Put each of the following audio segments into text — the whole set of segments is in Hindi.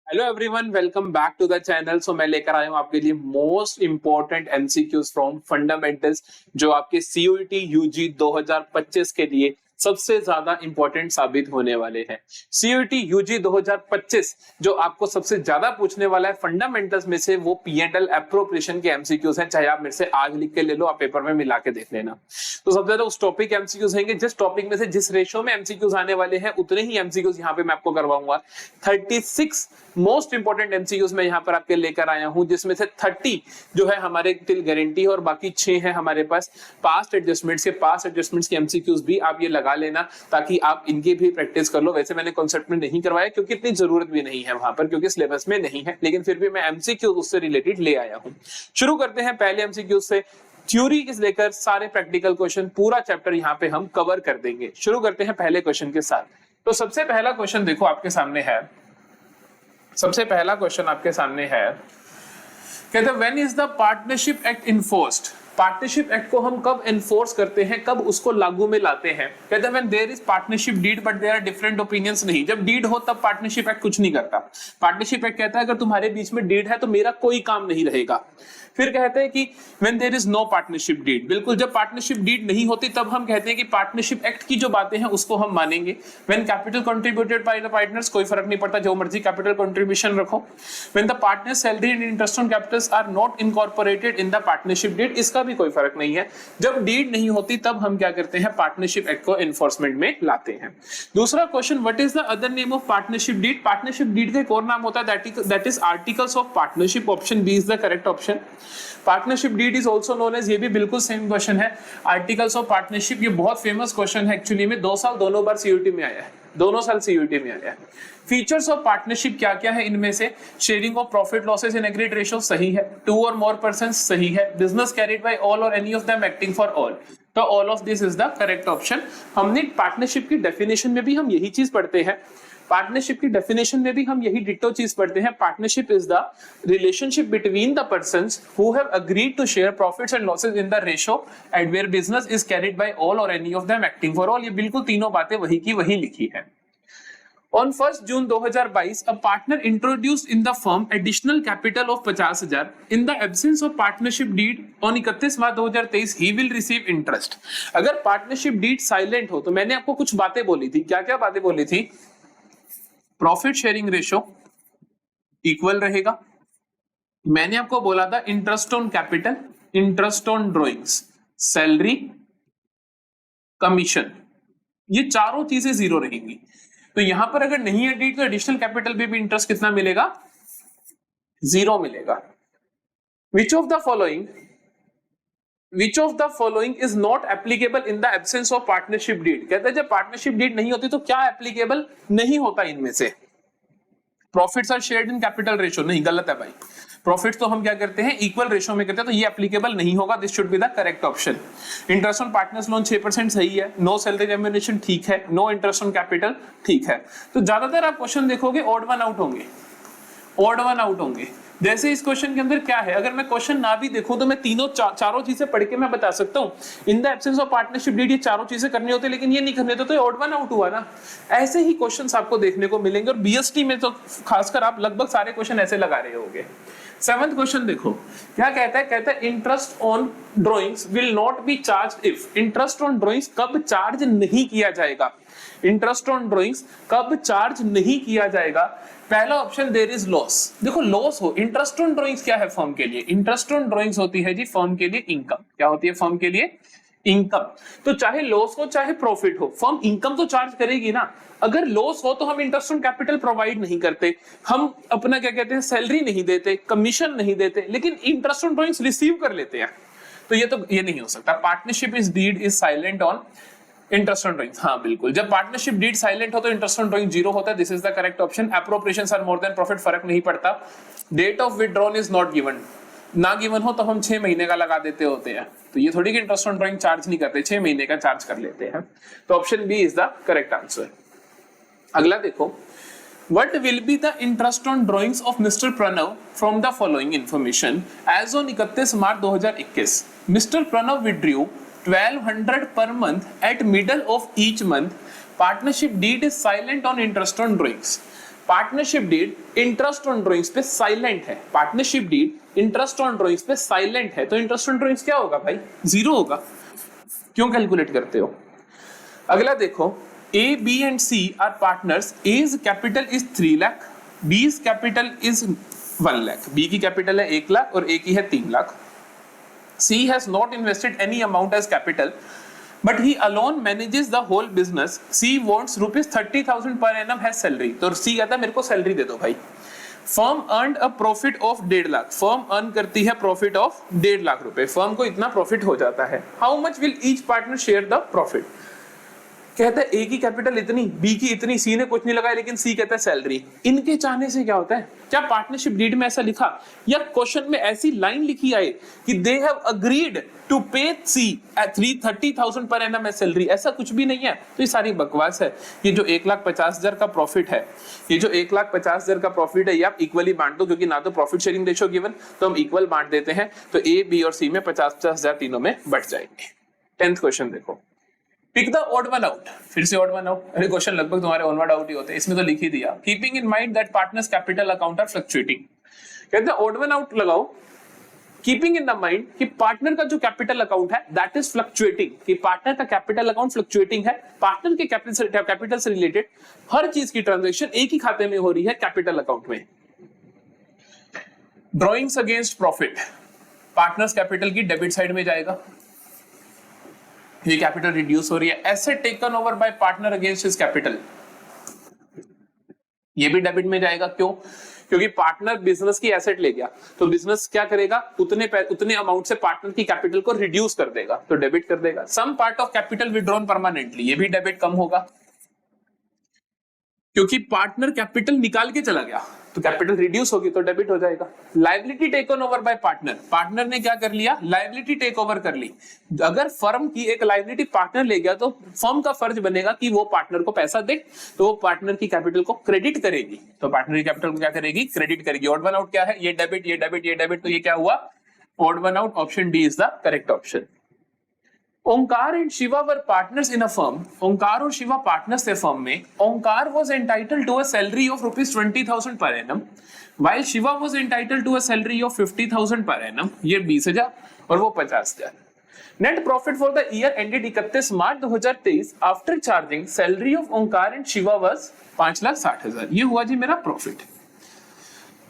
Hello everyone, welcome back to the channel. So मैं लेकर आया हूँ आपके लिए most important MCQs from fundamentals, जो आपके सीयूईटी यूजी 2025 के लिए सबसे ज्यादा इंपॉर्टेंट साबित होने वाले हैं। सीयूईटी यूजी 2025 जो आपको सबसे ज्यादा पूछने वाला है फंडामेंटल्स में से, वो पी&एल एप्रोप्रिएशन के एमसीक्यूज हैं। चाहे आप मेरे से आज लिख के ले लो, आप पेपर में मिला के देख लेना। तो सबसे ज्यादा उस टॉपिक एमसीक्यूज होंगे, जिस टॉपिक में से जिस रेशो में एमसीक्यूज आने वाले हैं उतने ही एमसीक्यूज यहाँ पे मैं आपको करवाऊंगा। 36 मोस्ट इंपोर्टेंट एमसीक्यूज मैं यहाँ पर आपके लेकर आया हूं, जिसमें से 30 जो है हमारे टिल गारंटी और बाकी 6 है हमारे पास पास्ट एडजस्टमेंट्स के। पास्ट एडजस्टमेंट्स के एमसीक्यूज भी आप ये लगा लेना ताकि आप इनकी भी प्रैक्टिस कर लो। वैसे मैंने कॉन्सेप्ट में नहीं करवाया क्योंकि इतनी जरूरत भी नहीं है वहां पर, क्योंकि सिलेबस में नहीं है, लेकिन फिर भी मैं एमसीक्यू उससे रिलेटेड ले आया हूं। शुरू करते हैं पहले एमसीक्यू से। थ्योरी से लेकर सारे प्रैक्टिकल क्वेश्चन, पूरा चैप्टर यहाँ पे हम कवर कर देंगे। शुरू करते हैं पहले क्वेश्चन के साथ। तो सबसे पहला क्वेश्चन देखो आपके सामने है। सबसे पहला क्वेश्चन आपके सामने है, कहते हैं when is the partnership act enforced. Partnership act को हम कब एनफोर्स करते हैं, कब उसको लागू में लाते हैं। कहते हैं when there is partnership deed but there are different opinions. नहीं, जब डीड हो तब पार्टनरशिप एक्ट कुछ नहीं करता। पार्टनरशिप एक्ट कहता है अगर तुम्हारे बीच में डीड है तो मेरा कोई काम नहीं रहेगा। फिर कहते हैं कि when there is no partnership deed. बिल्कुल, जब पार्टनरशिप डीड नहीं होती तब हम कहते हैं कि पार्टनरशिप एक्ट की जो बातें हैं उसको हम मानेंगे। When capital contributed by the partners, कोई फर्क नहीं पड़ता, जो मर्जी कैपिटल कंट्रीब्यूशन रखो। When the partners salary and interest on capitals are not incorporated in the partnership deed, इसका भी कोई फर्क नहीं है। जब डीड नहीं होती तब हम क्या करते हैं, पार्टनरशिप एक्ट को एनफोर्समेंट में लाते हैं। दूसरा question, what is the other name of partnership deed. Partnership deed का एक और नाम होता है, that is articles of partnership. Option B is the correct option. Partnership deed is also known as, ये भी बिल्कुल सेम क्वेश्चन है, आर्टिकल्स ऑफ पार्टनरशिप। ये बहुत फेमस क्वेश्चन है एक्चुअली में, 2 साल दोनों बार सीयूईटी में आया है, दोनों साल सीयूईटी में आया है। फीचर्स ऑफ पार्टनरशिप क्या क्या है इनमें से, sharing of profit losses in agreed ratio सही है, 2 और मोर पर्सन सही है, business carried by all or any of them acting for all, तो all of this is the correct option. हमने पार्टनरशिप की डेफिनेशन में भी हम यही चीज पढ़ते हैं, पार्टनरशिप की डेफिनेशन में भी हम यही डिट्टो चीज पढ़ते हैं। Partnership is the relationship between the persons who have agreed to share profits and losses in the ratio at where business is carried by all or any of them acting for all. ये बिल्कुल तीनों बातें वही की वही लिखी है। On 1st June 2022, a partner introduced in the firm additional capital of 50,000. In the absence of partnership deed, on 31 March 2023, he will receive interest. अगर पार्टनरशिप डीड साइलेंट हो तो मैंने आपको कुछ बातें बोली थी। क्या क्या बातें बोली थी? प्रॉफिट शेयरिंग रेशो इक्वल रहेगा। मैंने आपको बोला था interest on capital, interest on drawings, salary, commission, ये चारों चीजें जीरो रहेंगी। तो यहां पर अगर नहीं है डीड तो एडिशनल कैपिटल पे भी इंटरेस्ट कितना मिलेगा? जीरो मिलेगा। Which of the following is not applicable in the absence of partnership deed. कहते हैं जब पार्टनरशिप डीड नहीं होती तो क्या एप्लीकेबल नहीं होता इनमें से? Profits are shared in capital ratio, नहीं, गलत है भाई। प्रॉफिट्स तो हम क्या करते हैं, इक्वल रेशियो में करते हैं, तो ये एप्लीकेबल नहीं होगा। This should be the correct option. Interest on partners loan 6% सही है, नो सैलरी रेम्यूनरेशन ठीक है, नो इंटरेस्ट ऑन कैपिटल ठीक है। तो ज्यादातर आप क्वेश्चन देखोगे ऑड वन आउट होंगे, ऑड वन आउट होंगे। जैसे इस क्वेश्चन के अंदर क्या है, अगर मैं क्वेश्चन ना भी देखूं तो मैं तीनों चारों चीजें पढ़ के मैं बता सकता हूं। In the absence of partnership deed ये चारों चीजें करनी होती है, लेकिन ये नहीं करने तो ये ऑड वन आउट हुआ ना। ऐसे ही क्वेश्चंस आपको देखने को मिलेंगे, और बीएसटी में तो खासकर आप लगभग सारे क्वेश्चन ऐसे लगा रहे होंगे। 7th क्वेश्चन देखो क्या कहता है, कहता है interest on drawings will not be charge if. Interest on drawings कब चार्ज नहीं किया जाएगा? इंटरेस्ट ऑन ड्रॉइंग्स कब चार्ज नहीं किया जाएगा? पहला ऑप्शन, देयर इज लॉस। देखो लॉस हो, इंटरेस्ट ऑन ड्रॉइंग्स क्या है फर्म के लिए? इंटरेस्ट ऑन ड्रॉइंग्स होती है जी फर्म के लिए इनकम। क्या होती है फर्म के लिए? इनकम। तो चाहे लॉस हो चाहे प्रॉफिट हो, फर्म इनकम तो चार्ज करेगी ना। अगर लॉस हो तो हम इंटरेस्ट ऑन कैपिटल प्रोवाइड नहीं करते, हम अपना क्या कहते हैं सैलरी नहीं देते, कमीशन नहीं देते, लेकिन इंटरेस्ट ऑन ड्रॉइंग्स रिसीव कर लेते हैं। तो ये नहीं हो सकता। Partnership is deed is silent on interest on drawings. हाँ बिल्कुल, जब पार्टनरशिप डीड साइलेंट हो तो इंटरेस्ट ऑन ड्रॉइंग जीरो होता है। This is the correct option. Appropriations are more than profit, फर्क नहीं पड़ता। Date of withdrawal is not given, ना गिवन हो तो हम 6 महीने का लगा देते होते हैं, तो ये थोड़ी कि इंटरेस्ट ऑन ड्रॉइंग चार्ज नहीं करते, 6 महीने का चार्ज कर लेते हैं। तो option B is the correct answer. अगला देखो, What will be the interest on drawings of Mr. Pranav from the following information? As on 31 March 2021, Mr. Pranav withdrew 1200 per month at middle of each month. Partnership deed is silent on interest on drawings. Partnership deed interest on drawings पे साइलेंट है, partnership deed interest on drawings पे साइलेंट है, तो इंटरेस्ट ऑन ड्रॉइंग्स क्या होगा भाई, जीरो होगा। क्यों कैलकुलेट करते हो? अगला देखो, A B and C are partners, A's capital is 3 lakh, B's capital is 1 lakh, B की कैपिटल है 1 लाख और ए की है 3 lakh. C has not invested any amount as capital but he alone manages the whole business. C wants rupees 30,000 per annum has salary. तो C कहता है मेरे को सैलरी दे दो भाई। Firm earned a profit of 1.5 lakh, firm earn करती है प्रॉफिट ऑफ 1.5 लाख रुपए, फर्म को इतना प्रॉफिट हो जाता है। How much will each partner share the profit? कहता है ए की कैपिटल इतनी, बी की इतनी, सी ने कुछ नहीं लगाया लेकिन सी कहता है सैलरी। इनके चाहने से क्या होता है? क्या पार्टनरशिप डीड में ऐसा लिखा या क्वेश्चन में ऐसी लाइन लिखी आए कि दे हैव अग्रीड टू पे सी eight 30,000 per annum as salary? ऐसा कुछ भी नहीं है। तो ये सारी बकवास है। ये जो 1,50,000 का प्रॉफिट है, ये जो 1,50,000 का प्रॉफिट है, ये आप इक्वली बांट दो, क्योंकि ना तो प्रॉफिट शेयरिंग रेशियो गिवन, तो हम इक्वल बांट देते हैं, तो ए बी और सी में 50,000 तीनों में बट जाएंगे। 10th क्वेश्चन देखो, pick the odd one out. फिर से ऑड वन आउट, अरे क्वेश्चन लगभग तुम्हारे ऑन वर्ड आउट ही होते हैं, इसमें तो लिख ही दिया। Keeping in mind that partners capital account are fluctuating, कहते हैं ऑड वन आउट लगाओ, कीपिंग इन द माइंड कि पार्टनर का जो कैपिटल अकाउंट है दैट इज फ्लक्चुएटिंग, कि पार्टनर का कैपिटल अकाउंट फ्लक्चुएटिंग है। पार्टनर के कैपिटल से रिलेटेड हर चीज की ट्रांजैक्शन एक ही खाते में हो रही है, कैपिटल अकाउंट में। Drawings against profit, partners capital की डेबिट साइड में जाएगा, ये कैपिटल रिड्यूस हो रही है। Asset taken over by partner against his capital, ये भी डेबिट में जाएगा। क्यों? क्योंकि पार्टनर बिजनेस की एसेट ले गया, तो बिजनेस क्या करेगा, उतने अमाउंट से पार्टनर की कैपिटल को रिड्यूस कर देगा, तो डेबिट कर देगा। Some part of capital withdrawn permanently, ये भी डेबिट कम होगा, क्योंकि पार्टनर कैपिटल निकाल के चला गया, तो कैपिटल रिड्यूस होगी तो डेबिट हो जाएगा। Liability taken over by partner, partner ने क्या कर लिया, लायबिलिटी टेक ओवर कर ली। अगर फर्म की एक लायबिलिटी पार्टनर ले गया तो फर्म का फर्ज बनेगा कि वो पार्टनर को पैसा दे, तो वो पार्टनर की कैपिटल को क्रेडिट करेगी, तो पार्टनर की कैपिटल को क्या करेगी, क्रेडिट करेगी। ऑड वन आउट क्या है, ये डेबिट, ये डेबिट, ये डेबिट, तो ये क्या हुआ, odd one out. Option D is the correct option. Omkar and Shiva were partners in a firm, Omkar और शिवा पार्टनर्स थे फर्म में। Omkar was entitled to a salary of ₹20,000 per annum, while Shiva was entitled to a salary of 50,000 per annum, ये 20,000 और वो 50,000। Net profit for the year ended 31 March 2023 after charging salary of Omkar and Shiva was 5,60,000, ये हुआ जी मेरा profit.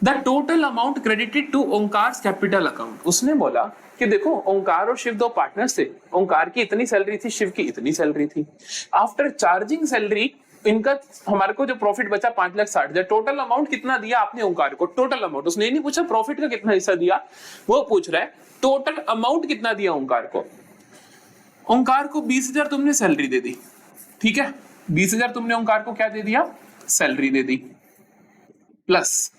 The total amount credited to Omkar's capital account, उसने बोला कि देखो ओंकार और शिव दो पार्टनर्स थे, ओंकार की इतनी सैलरी थी, शिव की इतनी सैलरी थी। आफ्टर चार्जिंग सैलरी इनका हमारे को जो प्रॉफिट बचा 5,60,000, टोटल अमाउंट कितना दिया आपने ओंकार को, टोटल अमाउंट। उसने नहीं पूछा प्रॉफिट का कितना हिस्सा दिया, वो पूछ रहा है टोटल अमाउंट कितना दिया ओंकार को। ओंकार को 20,000 तुमने सैलरी दे दी, ठीक है, 20,000 तुमने ओंकार को क्या दे दिया, सैलरी दे दी, प्लस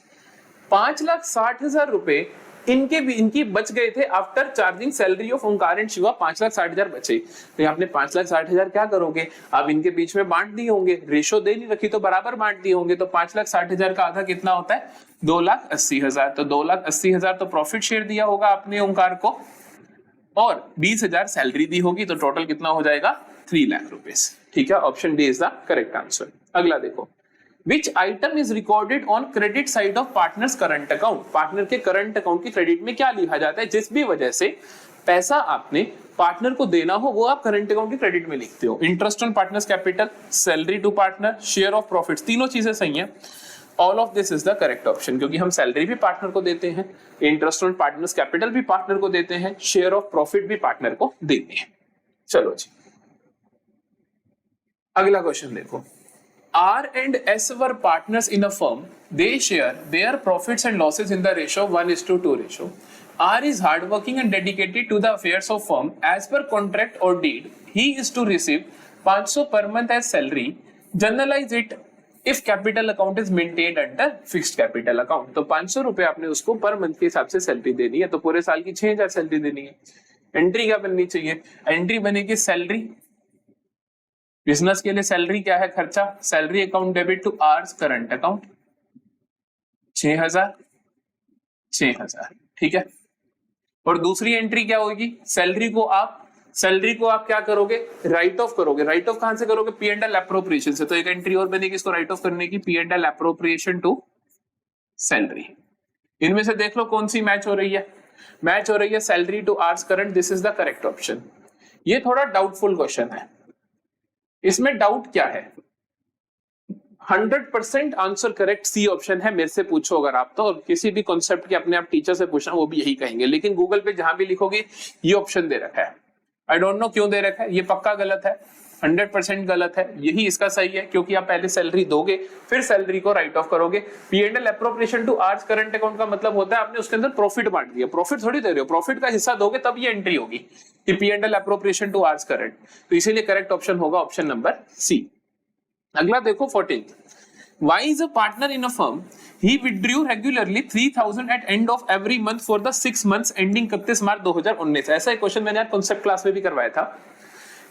5,60,000 रुपए इनकी बच गए थे after charging salary of Omkar and Shiva, 5,60,000 बचे। तो आपने 5,60,000 क्या करोगे, आप इनके बीच में बांट दिए होंगे, रेशो दे नहीं रखी तो बराबर बांट दिए होंगे, तो 5,60,000 का आधा कितना होता है, 2,80,000, तो 2,80,000 तो प्रॉफिट शेयर दिया होगा आपने ओंकार को, और 20,000 सैलरी दी होगी, तो टोटल कितना हो जाएगा, 3 लाख रुपीस। ठीक है, option D is the correct answer. अगला देखो, Which item is recorded on credit side of partner's current account? Partner के करंट अकाउंट की क्रेडिट में क्या लिखा जाता है, जिस भी वजह से पैसा आपने पार्टनर को देना हो वो आप करंट अकाउंट की क्रेडिट में लिखते हो। Interest on partners capital, salary to partner, share of profits, तीनों चीजें सही हैं। All of this is the correct option, क्योंकि हम सैलरी भी पार्टनर को देते हैं, इंटरेस्ट ऑन पार्टनर्स कैपिटल भी पार्टनर को देते हैं, शेयर ऑफ प्रॉफिट भी पार्टनर को देते हैं। चलो जी, अगला क्वेश्चन देखो। R and S were partners in a firm. They share their profits and losses in the ratio 1:2 ratio. R is hardworking and dedicated to the affairs of firm. As per contract or deed, he is to receive 500 per month as salary. Generalize it if capital account is maintained under fixed capital account. तो 500 रुपए आपने उसको पर मंथ के हिसाब से सैलरी देनी है, तो पूरे साल की 6,000 सैलरी देनी है। एंट्री क्या बननी चाहिए, एंट्री बनेगी सैलरी, बिजनेस के लिए सैलरी क्या है, खर्चा, salary account debit to R's current account, 6,000, ठीक है। और दूसरी एंट्री क्या होगी, सैलरी को आप सैलरी को आप क्या करोगे, राइट ऑफ करोगे। राइट ऑफ कहां से करोगे, पी एंड एल एप्रोप्रिएशन से। तो एक एंट्री और बनेगी इसको राइट ऑफ करने की, P and L appropriation to salary. इनमें से देख लो कौन सी मैच हो रही है, मैच हो रही है salary two hours current, this is the correct option. ये थोड़ा डाउटफुल क्वेश्चन है, इसमें डाउट क्या है, 100% आंसर करेक्ट सी ऑप्शन है। मेरे से पूछो अगर आप तो, और किसी भी कॉन्सेप्ट के अपने आप टीचर से पूछना वो भी यही कहेंगे, लेकिन गूगल पे जहां भी लिखोगे ये ऑप्शन दे रखा है। आई डोंट नो क्यों दे रखा है, ये पक्का गलत है, 100% गलत है। यही इसका सही है, क्योंकि आप पहले सैलरी दोगे फिर सैलरी को राइट ऑफ करोगे। P and L appropriation two hours current account का मतलब होता है आपने उसके अंदर प्रॉफिट बांट दिया, प्रॉफिट थोड़ी दे रहे हो, प्रॉफिट का हिस्सा दोगे तब ये एंट्री होगी कि P and L appropriation two hours current. तो इसीलिए करेक्ट ऑप्शन होगा ऑप्शन नंबर सी। अगला देखो 14th, why is a partner in a firm he withdrew regularly 3000 at end of every month for the 6 months ending 31 March 2019। ऐसा एक क्वेश्चन मैंने यार कॉन्सेप्ट क्लास में भी करवाया था।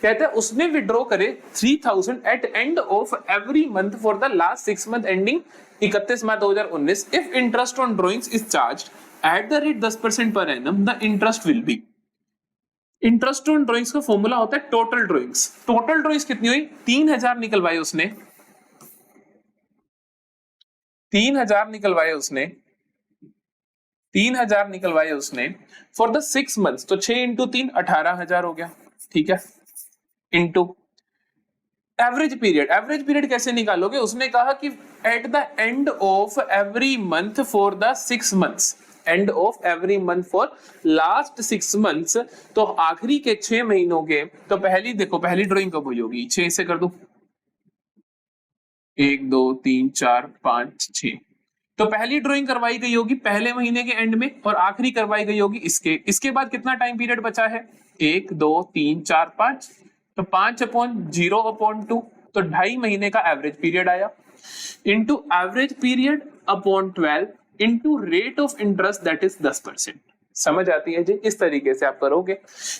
कहते हैं उसने विड्रॉ करे 3000 at end of every month for the last 6 month ending 31 March 2019 if interest on drawings is charged at the rate 10% per annum the interest will be. Interest on drawings का फॉर्मूला होता है टोटल ड्रॉइंग्स। टोटल ड्रॉइंग्स कितनी हुई, 3000 निकलवाए उसने, 3000 निकलवाए उसने, 3000 निकलवाए उसने फॉर द 6 मंथ्स। तो 6 इंटू 3 18,000 हो गया, ठीक है, into average period. Average period कैसे निकालोगे, उसने कहा कि at the end of every month for the 6 months, and of every month for last 6 months, तो आखिरी के 6 महीनों के। तो पहली देखो, पहली ड्राइंग कब हुई होगी, 6 से कर दो, 1 2 3 4 5 6। तो पहली ड्राइंग करवाई गई होगी पहले महीने के एंड में और आखिरी करवाई गई होगी इसके बाद कितना टाइम पीरियड बचा है, 1 2 3 4 5, तो 5/0/2, तो 2.5 महीने का एवरेज पीरियड आया, into average period upon 12 into rate of interest that is 10%। समझ आती है जी, इस तरीके से आप करोगे।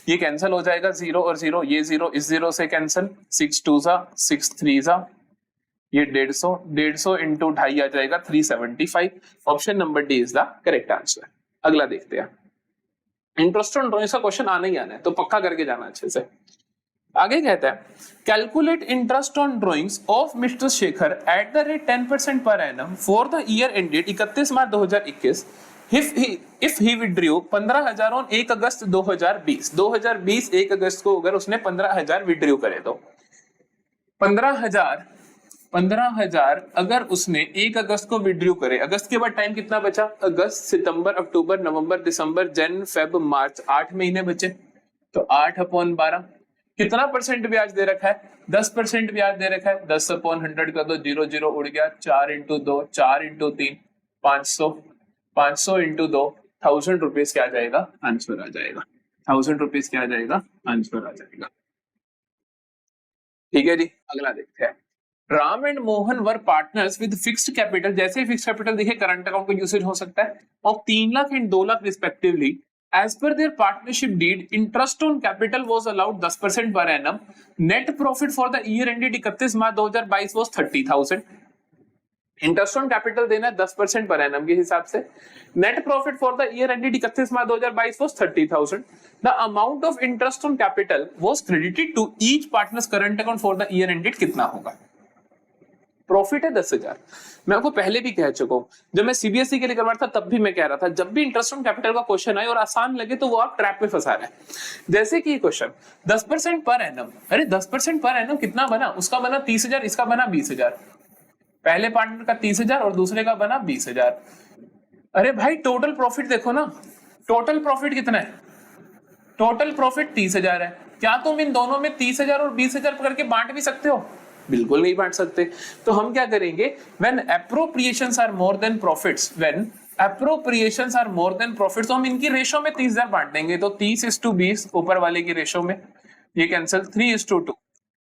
ये कैंसिल हो जाएगा, 0 और 0, ये 0 इस 0 से कैंसिल, 6 2 6 3 ये 150 इंटू 2.5 आ जाएगा 375। Option number D is the correct answer. अगला देखते हैं, इंटरेस्ट ऑन ड्रॉइंग्स का क्वेश्चन आना ही आना है, तो पक्का करके जाना अच्छे से। आगे कहता है calculate interest on drawings of mister Shekhar eight the rate 10% per annum for the year ended 31 March 2021 if he withdrew 15,000 on 1 अगस्त 2020। 2020 1 अगस्त को अगर उसने 15,000 विड्रू करे तो 15,000 अगर उसने 1 अगस्त को विड्रू करे, अगस्त के बाद टाइम कितना बचा, अगस्त सितंबर अक्टूबर नवंबर दिसंबर जन फेब मार्च, 8 महीने बचे, तो 8/12। कितना परसेंट ब्याज दे रखा है, 10% ब्याज दे रखा है, 10/100 का तो 0 0 उड़ गया, 4 इंटू 2 4 इंटू 3 500, 500 इंटू 2 1000 रुपीज क्या आ जाएगा, आंसर आ जाएगा, 1000 रुपीज क्या आ जाएगा, आंसर आ जाएगा। ठीक है जी, अगला देखते हैं। Ram and Mohan were partners with fixed capital. जैसे ही फिक्स्ड कैपिटल दिखे करंट अकाउंट का यूसेज हो सकता है, और 3 lakh and 2 lakh respectively. As per their partnership deed interest on capital was allowed 10% per annum. Net profit for the year ended 31 March 2022 was 30,000। Interest on capital देना 10% पर एनम के हिसाब से। Net profit for the year ended 31 March 2022 was 30,000। The amount of interest on capital was credited to each partners current account for the year ended कितना होगा। प्रॉफिट है 10,000। मैं आपको पहले भी कह चुका हूं, जब मैं सीबीएसई के लिए करवा था तब भी मैं कह रहा था, जब भी इंटरेस्ट ऑन कैपिटल का क्वेश्चन आए और आसान लगे तो वो आप ट्रैप में फंसा रहे हैं। जैसे कि ये क्वेश्चन 10% पर एनम, अरे 10% पर एनम कितना बना, उसका बना 30,000, इसका बना 20,000। पहले पार्टनर का 30,000 और दूसरे का बना 20,000। अरे भाई टोटल प्रॉफिट देखो ना, टोटल प्रॉफिट कितना है, टोटल प्रॉफिट 30,000 है। क्या तुम इन दोनों में 30,000 और 20,000 करके बांट भी सकते हो, बिल्कुल नहीं बांट सकते। तो हम क्या करेंगे, when appropriations are more than profits, when appropriations are more than profits, तो हम इनकी रेशो में 30,000 बांट देंगे। तो 30:20 ऊपर वाले की रेशो में, ये कैंसिल, 3:2।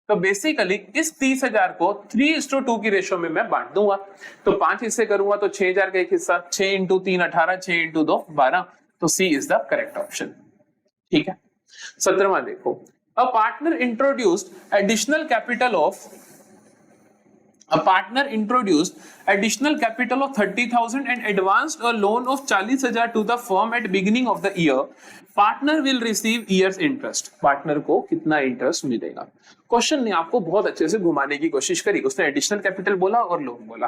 तो बेसिकली इस 30,000 को 3:2 की रेशो में मैं बांट दूंगा। तो 5 हिस्से करूंगा तो 6,000 का एक हिस्सा, 6 इंटू 3 18, 6 इंटू 2 12। तो सी इज द करेक्ट ऑप्शन। ठीक है, 17वां देखो, a partner introduced additional capital of A partner introduced additional capital of 30,000 and advanced a loan of 40,000 to the firm at beginning of the year. Partner will receive year's interest. Partner को कितना इंटरेस्ट मिलेगा? क्वेश्चन ने आपको बहुत अच्छे से घुमाने की कोशिश करी. उसने एडिशनल कैपिटल बोला और लोन बोला.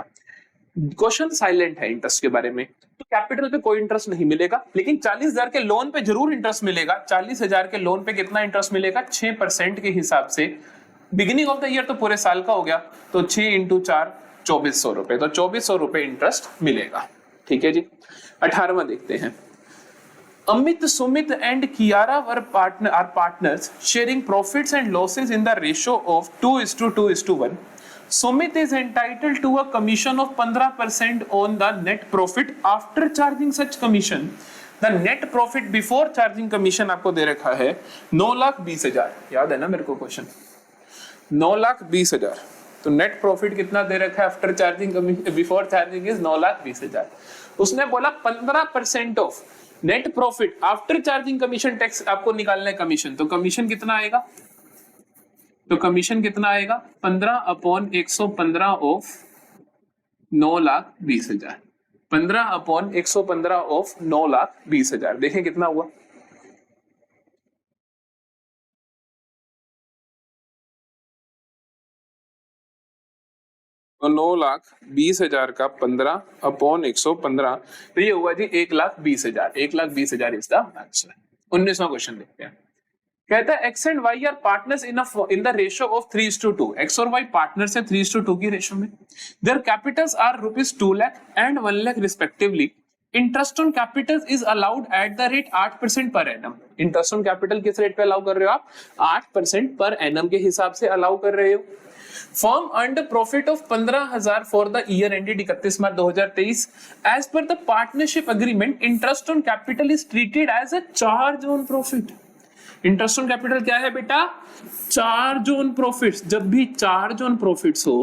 क्वेश्चन साइलेंट है इंटरेस्ट के बारे में. तो कैपिटल पे कोई इंटरेस्ट नहीं मिलेगा, लेकिन 40,000 के लोन पे जरूर इंटरेस्ट मिलेगा. 40,000 के लोन पे कितना इंटरेस्ट मिलेगा? 6% के हिसाब से. बिगिनिंग ऑफ द ईयर तो पूरे साल का हो गया, तो 6 × 4 2400 रुपए, तो 2400 रुपए इंटरेस्ट मिलेगा. ठीक है जी. 18वां देखते हैं. Amit, Sumit and Kiara were partners sharing profits and losses in the ratio of 2:2:1. Sumit is entitled to a commission of 15% on the net profit after charging such commission. The net profit before charging commission आपको दे रखा है 9,20,000. याद है ना मेरे को क्वेश्चन? 9,20,000. तो नेट प्रॉफिट कितना दे रखा है after charging commission? Before charging is 9,20,000. उसने बोला 15% of net profit after charging commission tax आपको निकालना है कमीशन. तो कमीशन कितना आएगा? तो कमीशन कितना आएगा? 15/115 ऑफ 9,20,000. 15/115 ऑफ 9,20,000. देखें कितना हुआ? तो 9,20,000 का 15/115, तो ये हुआ जी 1,20,000. 1,20,000 इज द आंसर. 19वां क्वेश्चन देखते हैं. कहता है X and Y are partners in the ratio of 3:2. X और वाई पार्टनर्स है 3:2 की रेशियो में. Their capitals are ₹2 lakh and 1 lakh respectively. Interest on capital is allowed at the rate 8% per annum. Interest on capital किस रेट पे अलाउ कर रहे हो आप? 8% पर एनम के हिसाब से अलाउ कर रहे हो. Firm earned a profit of 15,000 for the year ended 31 March 2023. As per the partnership agreement, interest on capital is treated as a charge on profit. Interest on capital क्या है बेटा? Charge on profits. जब भी चार्ज ऑन प्रॉफिट्स हो,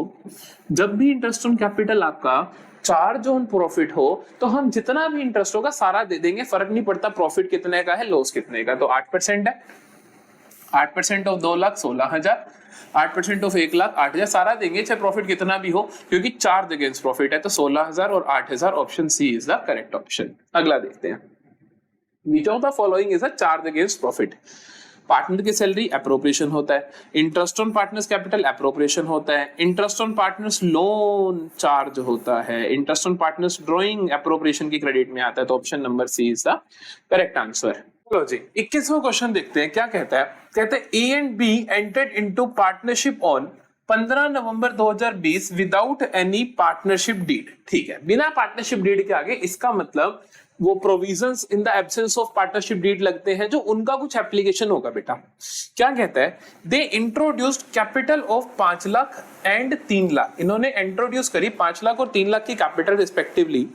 जब भी इंटरेस्ट ऑन कैपिटल आपका चार्ज ऑन प्रॉफिट हो, तो हम जितना भी इंटरेस्ट होगा सारा दे देंगे. फर्क नहीं पड़ता प्रॉफिट कितने का है, लॉस कितने का. तो 8% है. 8% ऑफ 2,16,000, 8% ऑफ 1,08,000 सारा देंगे, चाहे प्रॉफिट कितना भी हो, क्योंकि चार्ज अगेंस्ट प्रॉफिट है. तो 16,000 और 8,000, option C is the correct option. अगला देखते हैं. Which of the following is a charge against profit? Partner की सैलरी एप्रोप्रिएशन होता है. Interest on partners capital appropriation होता है. Interest on partners loan charge होता है. Interest on partners drawing appropriation की क्रेडिट में आता है. तो option number C is the correct answer. चलो जी 21वां क्वेश्चन देखते हैं. क्या कहता है? कहते हैं A and B entered into partnership on 15 November 2020 without any partnership deed. ठीक है, बिना पार्टनरशिप डीड के आगे इसका मतलब वो provisions in the absence of partnership deed लगते हैं, जो उनका कुछ एप्लीकेशन होगा बेटा. क्या कहता है? They introduced capital of 5 lakh and 3 lakh. इन्होंने इंट्रोड्यूस करी 5 लाख और 3 लाख की capital respectively.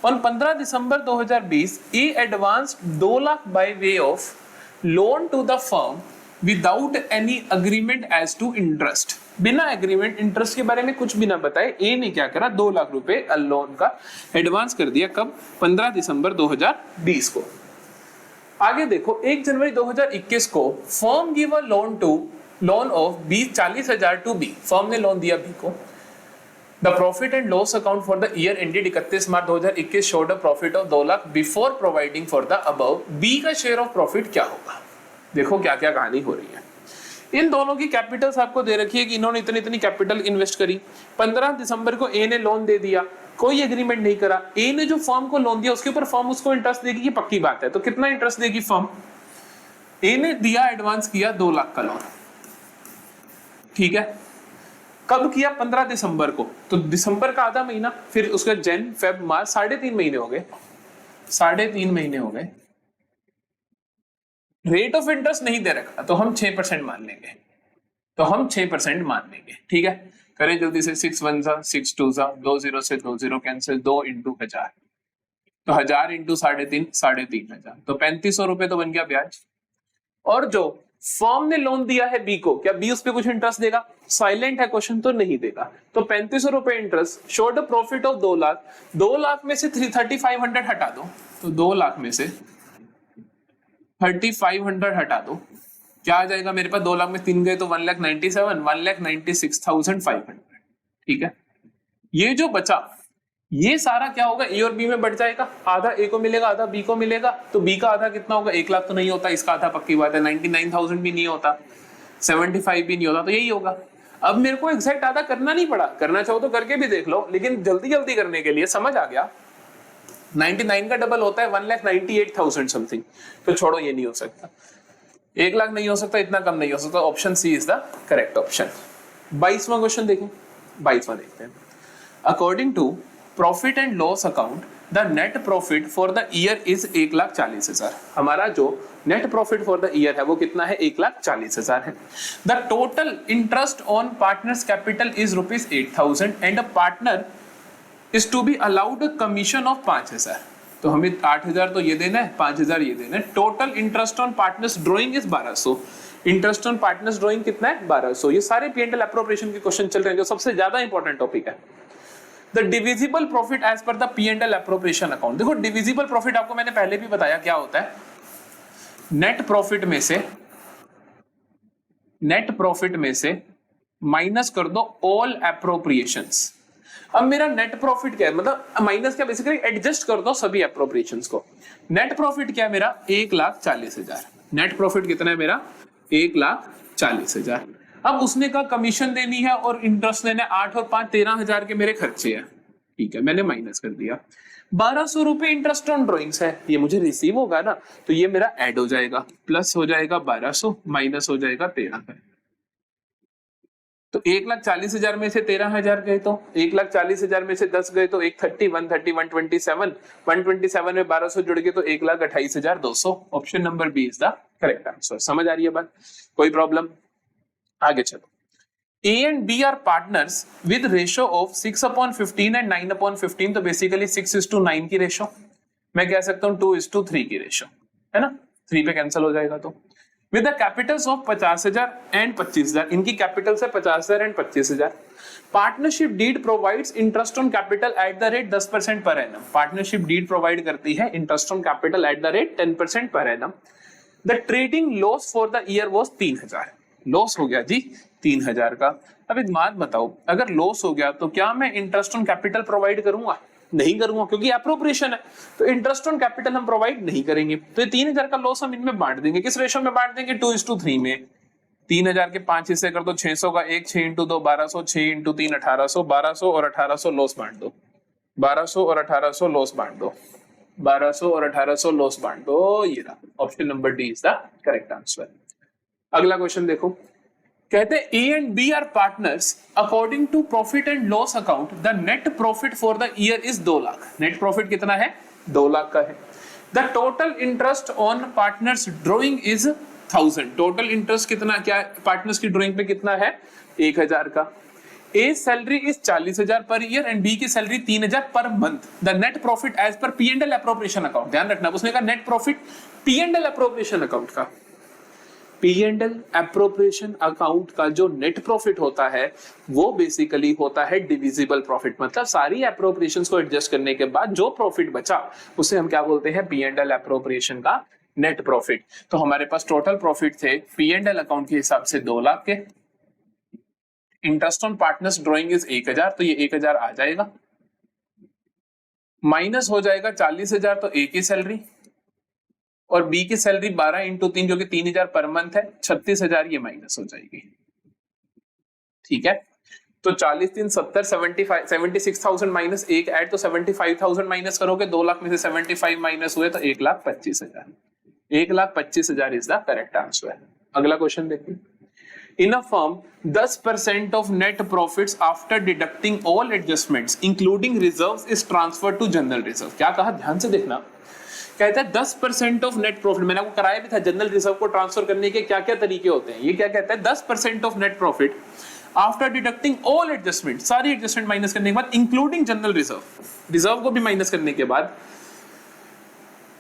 On 15 December 2020 A advance 2 lakh by way of loan to the firm without any agreement as to interest. बिना एग्रीमेंट इंटरेस्ट के बारे में कुछ भी ना बताए ए ने क्या करा? 2 लाख रुपए लोन का एडवांस कर दिया. कब? 15 दिसंबर 2020 को. आगे देखो 1 जनवरी 2021 को firm give a loan of 40,000 to B. Firm ने लोन दिया बी को. The profit and loss account for the year ended 31 March 2021 showed a profit of 2 lakh before providing for the above. B का शेयर ऑफ प्रॉफिट क्या होगा? देखो क्या क्या कहानी हो रही है. इन दोनों की कैपिटल्स आपको दे रखी है कि इन्होंने इतनी कैपिटल इन्वेस्ट करी. 15 दिसंबर को ए ने लोन दे दिया, कोई एग्रीमेंट नहीं करा. ए ने जो फर्म को लोन दिया उसके ऊपर फर्म उसको इंटरेस्ट देगी, ये पक्की बात है. तो कितना इंटरेस्ट देगी फर्म? ए ने दिया एडवांस किया 2 लाख का लोन. ठीक है, कब किया? 15 दिसंबर को. तो दिसंबर का आधा महीना, फिर उसका जन फेब मार्च, 3.5 महीने हो गए. 3.5 महीने हो गए. रेट ऑफ इंटरेस्ट नहीं दे रखा तो हम 6% मान लेंगे. तो हम 6% मान लेंगे. ठीक है, करें जल्दी से. 6 1 6 2 2 0 से 2 0 कैंसिल. 2 × 1000, तो 1000 × 3.5 3,500, तो 3,500 रुपए तो बन गया ब्याज. और जो फर्म ने लोन दिया है बी को, क्या बी उस पर कुछ इंटरेस्ट देगा? साइलेंट है क्वेश्चन, तो नहीं देगा. तो 3,500 रुपए interest. Showed profit of 2 lakh. 2 lakh में से 3,500 हटा दो. तो 2 लाख में से 3,500 हटा दो. क्या आ जाएगा मेरे पास? 2 लाख में 3 गए तो 1,97,000, 1,96,500. ठीक है, ये जो बचा ये सारा क्या होगा, ए और बी में बढ़ जाएगा, आधा ए को मिलेगा आधा बी को मिलेगा, तो बी का आधा कितना होगा, 1 लाख तो नहीं होता, इसका आधा पक्की बात है 99,000 भी नहीं होता, 75 भी नहीं होता, तो यही होगा। अब मेरे को एग्जैक्ट आधा करना नहीं पड़ा, करना चाहो तो करके भी देख लो, लेकिन जल्दी जल्दी करने के लिए समझ आ गया 99 का डबल होता है 1,98,000 समथिंग, तो छोड़ो ये नहीं हो सकता, 1 लाख नहीं हो सकता, इतना कम नहीं हो सकता, option C is the correct option. 22वां क्वेश्चन देखें, 22वां देखते हैं। According to profit and loss account the net profit for the year is 1,40,000। हमारा जो net profit for the year है वो कितना है, 1,40,000 है। The total interest on partners capital is ₹8,000 and a partner is to be allowed commission of 5,000। तो हमें 8,000 तो ये देना है, 5,000 ये देना है। Total interest on partners drawing is 1,200। Interest on partners drawing कितना है, 1,200। ये सारे P&L एप्रोप्रिएशन के क्वेश्चन चल रहे हैं, जो सबसे ज्यादा इंपॉर्टेंट टॉपिक है। The divisible profit as per the P&L appropriation account. देखो डिविजिबल प्रॉफिट आपको मैंने पहले भी बताया क्या होता है, नेट प्रॉफिट में से माइनस कर दो ऑल एप्रोप्रिएशंस। अब मेरा नेट प्रॉफिट क्या है, मतलब माइनस क्या, बेसिकली एडजस्ट कर दो सभी एप्रोप्रिएशंस को। नेट प्रॉफिट क्या है मेरा, 1,40,000। नेट प्रॉफिट कितना है मेरा, 1,40,000। अब उसने कहा कमीशन देनी है और इंटरेस्ट देना है, 8 और 5 13,000 के मेरे खर्चे हैं, ठीक है, मैंने माइनस कर दिया। 1,200 रुपए इंटरेस्ट ऑन ड्रॉइंग्स है, ये मुझे रिसीव होगा ना, तो ये मेरा ऐड हो जाएगा, प्लस हो जाएगा 1,200 माइनस हो जाएगा 13,000। तो 1,40,000 में से 13,000 गए, तो 1,40,000 में से 10 गए तो 130, 130, 127 में 1,200 जुड़ गए तो 1,28,200। Option number B is the correct answer. समझ आ रही है बात, कोई प्रॉब्लम? आगे चलो। A and B are partners with ratio of 6/15 and 9/15, तो बेसिकली 6:9 की रेशो, मैं कह सकता हूं 2:3 की रेशो, है ना, 3 पे कैंसिल हो जाएगा। तो with the capitals of 50,000 and 25,000, इनकी कैपिटल्स है 50,000 and 25,000। Partnership deed provides interest on capital at the rate 10% per annum. Partnership deed provide करती है interest on capital at the rate 10% per annum. The trading loss for the year was 3,000। Loss हो गया जी 3,000 का। अब एक बात बताओ, अगर लॉस हो गया तो क्या मैं इंटरेस्ट ऑन कैपिटल प्रोवाइड करूंगा? नहीं करूंगा, क्योंकि एप्रोप्रिएशन है, तो इंटरेस्ट ऑन कैपिटल हम प्रोवाइड नहीं करेंगे। तो ये 3,000 का लॉस हम इनमें बांट देंगे, किस रेशो में बांट देंगे, 2:3 में। 3,000 के 5 हिस्से कर दो, 600 का 1, 6 × 2 1200, 6 × 3 1800, 1200 और 1800 लॉस बांट दो, 1200 और 1800 लॉस बांट दो, 1200 और 1800 लॉस बांट दो। ये रहा option number D is the correct answer. अगला क्वेश्चन देखो, कहते हैं A and B are partners according to profit and loss account the net profit for the year is 2 lakh. Net profit कितना है, 2 लाख का है। The total interest on partners drawing is 1,000। Total interest कितना, क्या पार्टनर्स की ड्रॉइंग पे कितना है, 1,000 का। ए salary is 40,000 per year and B की salary 3,000 per month. The net profit as per P&L appropriation account. ध्यान रखना, उसने कहा net profit P&L appropriation account का। P&L एप्रोप्रिएशन अकाउंट का जो नेट प्रॉफिट होता है वो बेसिकली होता है डिविजिबल प्रॉफिट, मतलब सारी एप्रोप्रिएशंस को एडजस्ट करने के बाद जो प्रॉफिट बचा उसे हम क्या बोलते हैं, P&L एप्रोप्रिएशन का नेट प्रॉफिट। तो हमारे पास टोटल प्रॉफिट थे P&L अकाउंट के हिसाब से 2 लाख के। Interest on partners drawing is 1,000, तो ये 1,000 आ जाएगा, माइनस हो जाएगा 40,000, तो ए की सैलरी और बी की सैलरी 12 × 3 जो कि 3,000 पर मंथ है, 36,000 ये माइनस हो जाएगी, ठीक है। तो 40 3 70 76,000 माइनस 1 ऐड, तो 75,000 माइनस करोगे, 2 लाख में से 75 माइनस हुए तो 1,25,000। 1,25,000 इज द करेक्ट आंसर। अगला क्वेश्चन देखिए। In a firm, 10% of net profits after deducting all adjustments, including reserves, is transferred to general reserve। क्या कहा, ध्यान से देखना। कहता है 10% ऑफ नेट प्रॉफिट, मैंने आपको कराया भी था जनरल रिजर्व को ट्रांसफर करने के क्या क्या तरीके होते हैं। ये क्या कहता है, 10% of net profit after deducting all adjustment, सारी एडजस्टमेंट माइनस करने के बाद, इंक्लूडिंग जनरल रिजर्व, रिजर्व को भी माइनस करने के बाद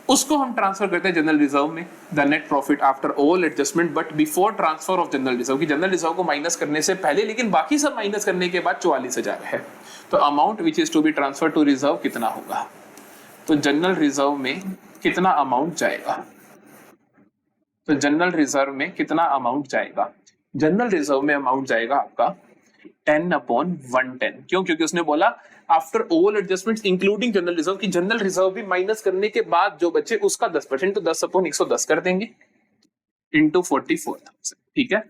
उसको हम ट्रांसफर करते हैं जनरल रिजर्व में। The net profit after all adjustment but before transfer of general reserve, की जनरल रिजर्व को माइनस करने से पहले, लेकिन बाकी सब माइनस करने के बाद 44,000 है। तो amount which is to be transfer to reserve कितना होगा, तो जनरल रिजर्व में कितना अमाउंट जाएगा, तो जनरल रिजर्व में कितना अमाउंट जाएगा, जनरल रिजर्व में अमाउंट जाएगा आपका 10/110। क्यों? क्योंकि उसने बोला after all adjustments including general reserve, की जनरल रिजर्व भी माइनस करने के बाद जो बचे उसका 10%, तो 10/110 कर देंगे इंटू 44,000। ठीक है,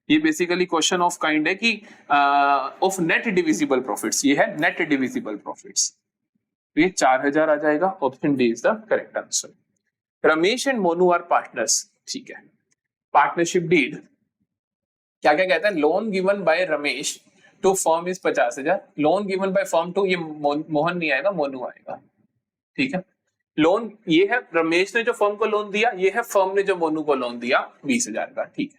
ये बेसिकली क्वेश्चन ऑफ काइंड है कि ऑफ नेट डिविजिबल प्रॉफिट्स, ये है नेट डिविजिबल प्रॉफिट्स, तो ये 4000 आ जाएगा। Option D is the correct answer. Ramesh and Monu are partners. ठीक है, पार्टनरशिप डीड क्या क्या कहता है? Loan given by Ramesh to firm is 50,000, loan given by firm to, ये मोहन नहीं आएगा, मोनू आएगा। ठीक है, लोन ये है रमेश ने जो फर्म को लोन दिया, ये है फर्म ने जो मोनू को लोन दिया 20,000 का। ठीक है,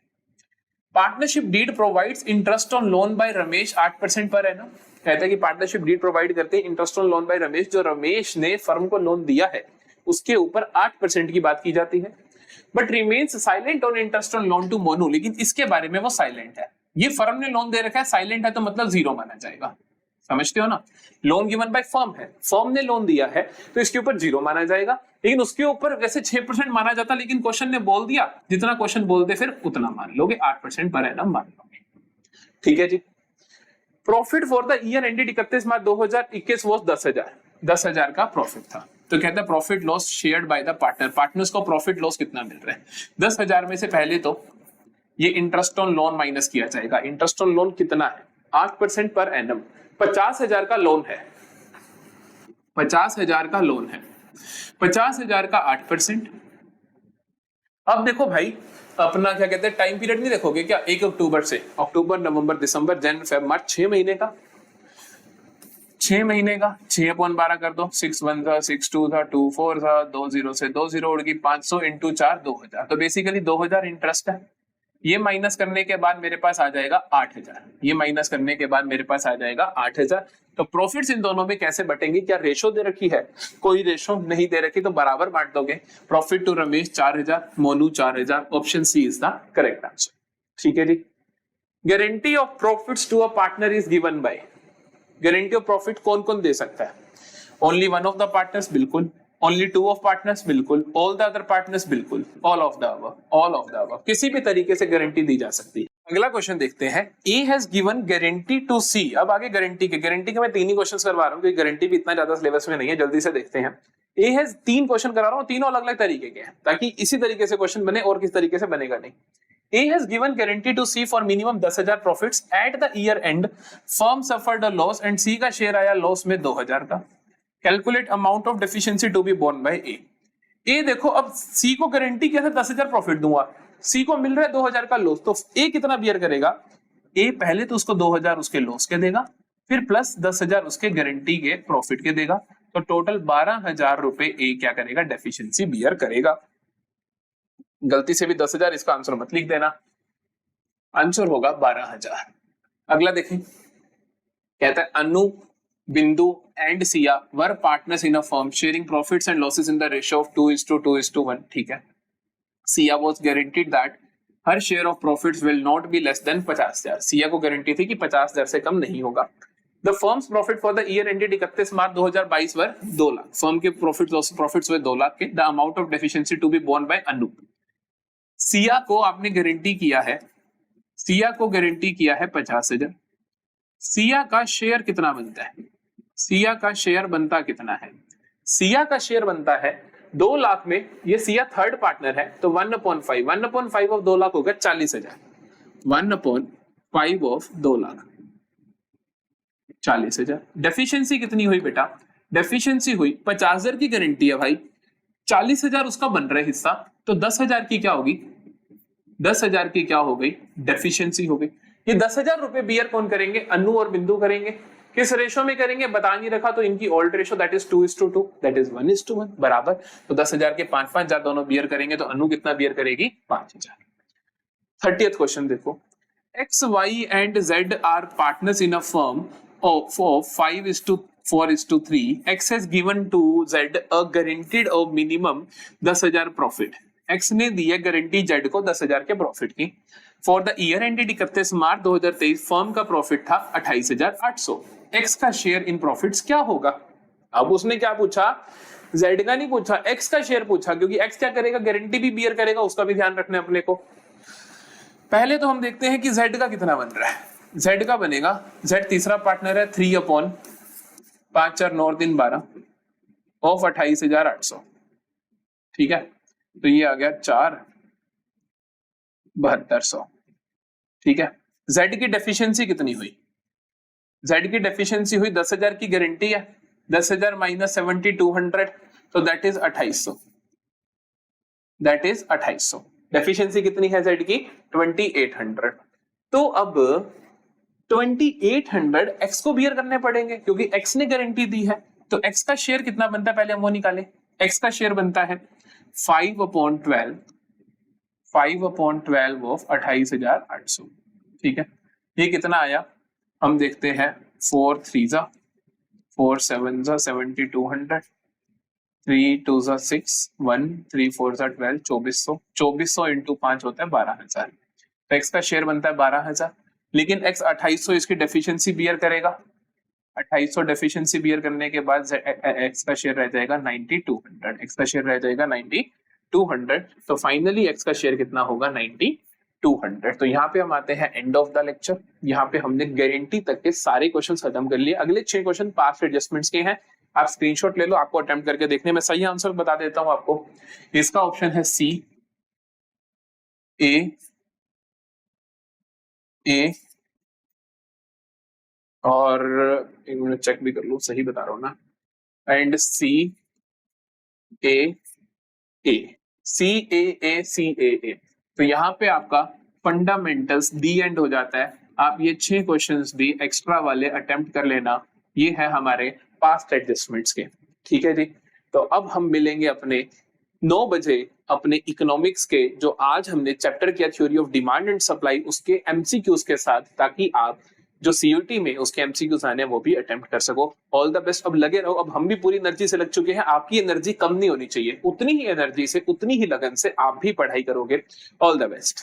partnership deed provides interest on loan by Ramesh 8% per annum. कहता है कि पार्टनरशिप डीड प्रोवाइड करते हैं interest on loan by Ramesh, जो रमेश ने फर्म को लोन दिया है उसके ऊपर 8% की बात की जाती है। But remains silent on interest on loan to Monu, लेकिन इसके बारे में वो साइलेंट है। ये फर्म ने लोन दे रखा है, साइलेंट है तो मतलब जीरो माना जाएगा। समझते हो ना? लोन गिवन बाय फर्म है, फर्म ने लोन दिया है तो इसके ऊपर जीरो माना जाएगा, लेकिन उसके ऊपर वैसे 6% माना जाता, लेकिन क्वेश्चन ने बोल दिया जितना क्वेश्चन बोल दे फिर उतना मान लोगे, 8% पर एनम मान लोगे। ठीक है जी। Profit for the year ended 31 March 2021 was 10,000, 10,000 का प्रॉफिट था। तो कहता है profit loss shared by the partner, partners को प्रॉफिट लॉस कितना मिल रहा है? 10,000 में से पहले तो ये इंटरेस्ट ऑन लोन माइनस किया जाएगा। इंटरेस्ट ऑन लोन कितना है? 8% पर एनम। 50,000 का लोन है, 50,000 का लोन है, 50,000 का 8%। अब देखो भाई, अपना क्या कहते हैं टाइम पीरियड नहीं देखोगे क्या? 1 अक्टूबर से अक्टूबर, नवंबर, दिसंबर, जनवरी, फेब, मार्च, 6 महीने का, 6 महीने का 6/12 कर दो। 6 1 था, 6 2 था, 2 4 था, 2 0 से 2 0 उड़ गई, 500 इंटू 4 2000। तो बेसिकली 2000 इंटरेस्ट है। ये माइनस करने के बाद मेरे पास आ जाएगा 8000, ये माइनस करने के बाद मेरे पास आ जाएगा 8000। तो प्रॉफिट्स इन दोनों में कैसे बटेंगे? क्या रेशो दे रखी है? कोई रेशो नहीं दे रखी, तो बराबर बांट दोगे। Profit to Ramesh 4000, Monu 4000। Option C is the correct answer. ठीक है जी। Guarantee of profits to a partner is given by, guarantee of profit कौन कौन दे सकता है? Only one of the partners, बिल्कुल। ओनली 2 ऑफ पार्टनर्स, बिल्कुल। ऑल द अदर पार्टनर्स, बिल्कुल। All of the above, all of the above, किसी भी तरीके से गारंटी दी जा सकती है। अगला क्वेश्चन देखते हैं। A has given guarantee to C. अब आगे गारंटी के मैं 3 ही क्वेश्चन करवा रहा हूँ क्योंकि गारंटी भी इतना ज्यादा सिलेबस में नहीं है। जल्दी से देखते हैं। ए हैज 3 क्वेश्चन करा रहा हूँ, तीनों अलग अलग तरीके के हैं, ताकि इसी तरीके से क्वेश्चन बने और किस तरीके से बनेगा नहीं। A has given guarantee to C for minimum 10,000 profits at the year end. Firm suffered a loss and C का शेयर आया लॉस में 2,000 का। Calculate amount of deficiency to be borne by A. A देखो, अब C को गारंटी क्या था? 10,000 प्रॉफिट दूंगा, C को मिल रहा है 2,000 का लॉस, तो A कितना बियर करेगा? A पहले तो उसको 2,000 उसके लॉस के देगा, फिर प्लस 10,000 उसके गारंटी के प्रॉफिट के देगा, तो टोटल 12,000 रुपए A क्या करेगा? डेफिशिएंसी बियर करेगा। गलती से भी 10,000 इसका आंसर मत लिख देना, आंसर होगा 12,000। अगला देखें। कहता है अनु, बिंदु and Siya were partners in a firm sharing profits and losses in the ratio of 2:2:1। ठीक है। Siya was guaranteed that her share of profits will not be less than 50,000। Siya को गारंटी थी कि 50,000 से कम नहीं होगा। The firms profit for the year ended 31 March 2022 were 2 lakh. Firm के प्रॉफिट्स हुए 2 लाख के। The amount of deficiency to be borne by अनु। सिया को आपने गारंटी किया है, सिया को गारंटी किया है 50,000। सिया का शेयर कितना बनता है? सिया का शेयर बनता कितना है? सिया का शेयर बनता है 2 लाख में, ये सिया थर्ड पार्टनर है, तो 1/5, 1/5 ऑफ 2 लाख होगा 40,000। 1/5 ऑफ 2 लाख 40,000। डेफिशिएंसी कितनी हुई बेटा? डेफिशिएंसी हुई 50,000 की गारंटी है भाई, 40,000 उसका बन रहा है हिस्सा, तो 10,000 की क्या होगी? 10,000 की क्या हो गई? डेफिशिएंसी हो गई। ये 10,000 रुपए बियर कौन करेंगे? अनु और बिंदु करेंगे। किस रेशो में करेंगे बता नहीं रखा, तो इनकी old ratio that is 2:2, that is 1:1 बराबर। तो 10,000 के 5,000 दोनों बियर करेंगे, तो अनु कितना बियर करेगी? 5,000। 30th क्वेश्चन देखो। X, Y and Z are partners in a firm of 5:4:3. X has given to Z a guaranteed of minimum 10,000 profit. X ने दिया गारंटी Z को 10,000 के प्रॉफिट की। For the year ended 31 March 2023 firm का प्रॉफिट था 28,800। X का शेयर इन प्रॉफिट्स क्या होगा? अब उसने क्या पूछा? Z का नहीं पूछा, X का शेयर पूछा, क्योंकि X क्या करेगा? गारंटी भी बियर करेगा, उसका भी ध्यान रखना है अपने को। पहले तो हम देखते हैं कि Z का कितना बन रहा है। Z का बनेगा, Z तीसरा पार्टनर है 3/5 4 9 3 12 ऑफ 28,800, ठीक है। तो ये आ गया 4,7200, ठीक है। Z की डेफिशिएंसी कितनी हुई? Z की डेफिशिएंसी हुई 10,000 की गारंटी है, 10,000 माइनस 70,200, तो that is 2800, that is 2800। Deficiency कितनी है Z की? 2800। तो अब 2800 X को बियर करने पड़ेंगे क्योंकि X ने गारंटी दी है। तो X का शेयर कितना बनता है, पहले हम वो निकालें। X का शेयर बनता है 5/12 ऑफ 28,800, ठीक है। ये कितना आया हम देखते हैं, 4 3 4 7 7200, 3 2 6 1 3 4 12 2400 इंटू 5 होता है 12,000। तो X का शेयर बनता है 12,000, लेकिन X 2800 इसकी डेफिशिएंसी बियर करेगा। 2800 डेफिशिएंसी बियर करने के बाद X का शेयर रह जाएगा 9200, X का शेयर रह जाएगा 9200। तो फाइनली X का शेयर कितना होगा, 9200। तो यहाँ पे हम आते हैं एंड ऑफ द लेक्चर। यहाँ पे हमने गारंटी तक के सारे क्वेश्चन खत्म कर लिए। अगले 6 क्वेश्चन पास्ट एडजस्टमेंट्स के हैं, आप स्क्रीनशॉट ले लो, आपको अटेम्प्ट करके देखने में। सही आंसर बता देता हूं आपको, इसका ऑप्शन है C, ए और एक मिनट चेक भी कर लूं, सही बता रहा हूं ना, एंड C A A। तो यहाँ पे आपका फंडामेंटल्स दी एंड हो जाता है। आप ये 6 क्वेश्चंस भी एक्स्ट्रा वाले अटेम्प्ट कर लेना। ये है हमारे पास्ट एडजस्टमेंट्स के, ठीक है जी। तो अब हम मिलेंगे अपने 9 बजे अपने इकोनॉमिक्स के, जो आज हमने चैप्टर किया theory of demand and supply, उसके एमसीक्यूज के साथ, ताकि आप जो सीयूटी में उसके एमसीक्यूज आने वो भी अटेम्प्ट कर सको। All the best. अब लगे रहो, अब हम भी पूरी एनर्जी से लग चुके हैं। आपकी एनर्जी कम नहीं होनी चाहिए, उतनी ही एनर्जी से, उतनी ही लगन से आप भी पढ़ाई करोगे। All the best.